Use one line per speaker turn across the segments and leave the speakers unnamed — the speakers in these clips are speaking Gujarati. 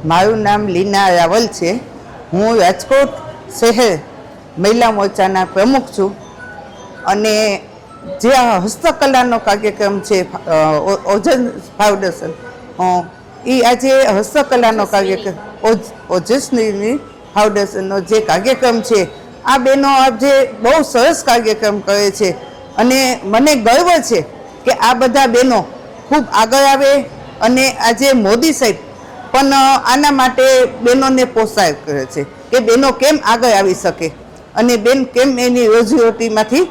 મારું નામ લીના રાવલ છે। હું રાજકોટ શહેર મહિલા મોરચાના પ્રમુખ છું અને જે આ હસ્તકલાનો કાર્યક્રમ છે ઓજસ ફાઉન્ડેશન એ આજે હસ્તકલાનો કાર્યક્રમ ઓજસની ફાઉન્ડેશનનો જે કાર્યક્રમ છે આ બહેનો આજે બહુ સરસ કાર્યક્રમ કરે છે અને મને ગર્વ છે કે આ બધા બહેનો ખૂબ આગળ આવે અને આજે મોદી સાહેબ પણ આના માટે બહેનોને પ્રોત્સાહિત કરે છે કે બહેનો કેમ આગળ આવી શકે અને બેન કેમ એની રોજીરોટીમાંથી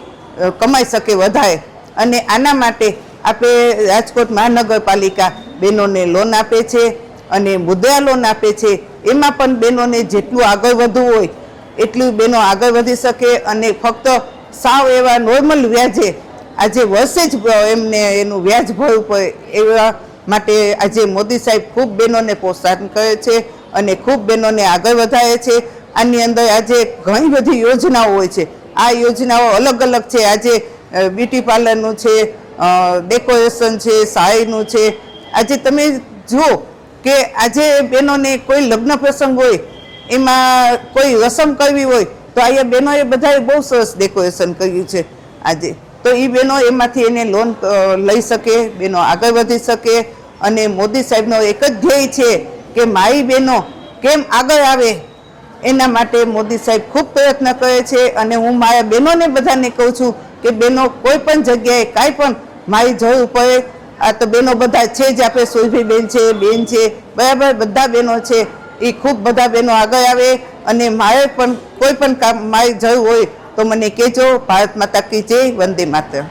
કમાઈ શકે વધારે અને આના માટે આપણે રાજકોટ મહાનગરપાલિકા બહેનોને લોન આપે છે અને મુદ્રા લોન આપે છે। એમાં પણ બહેનોને જેટલું આગળ વધવું હોય એટલું બહેનો આગળ વધી શકે અને ફક્ત સાવ એવા નોર્મલ વ્યાજે આજે વર્ષે જ એમને એનું વ્યાજ ભરવું પડે એવા માટે આજે મોદી સાહેબ ખૂબ બહેનોને પ્રોત્સાહન કરે છે અને ખૂબ બહેનોને આગળ વધારે છે। આની અંદર આજે ઘણી બધી યોજનાઓ હોય છે। આ યોજનાઓ અલગ અલગ છે। આજે બ્યુટી પાર્લરનું છે, ડેકોરેશન છે, સાડીનું છે। આજે તમે જુઓ કે આજે બહેનોને કોઈ લગ્ન પ્રસંગ હોય એમાં કોઈ રસમ કરવી હોય તો અહીંયા બહેનોએ બધાએ બહુ સરસ ડેકોરેશન કર્યું છે આજે તો એ બહેનો એમાંથી એને લોન લઈ શકે, બહેનો આગળ વધી શકે અને મોદી સાહેબનો એક જ ધ્યેય છે કે મારી બહેનો કેમ આગળ આવે એના માટે મોદી સાહેબ ખૂબ પ્રયત્ન કરે છે અને હું મારા બહેનોને બધાને કહું છું કે બહેનો કોઈ પણ જગ્યાએ કાંઈ પણ મારી જરૂર પડે આ તો બહેનો બધા છે જ આપણે સુરભીબેન છે, બેન છે, બરાબર બધા બહેનો છે એ ખૂબ બધા બહેનો આગળ આવે અને મારે પણ કોઈ પણ કામ મારી જરૂર હોય તો મને કહેજો। ભારત માતા કી જય, વંદે માતરમ।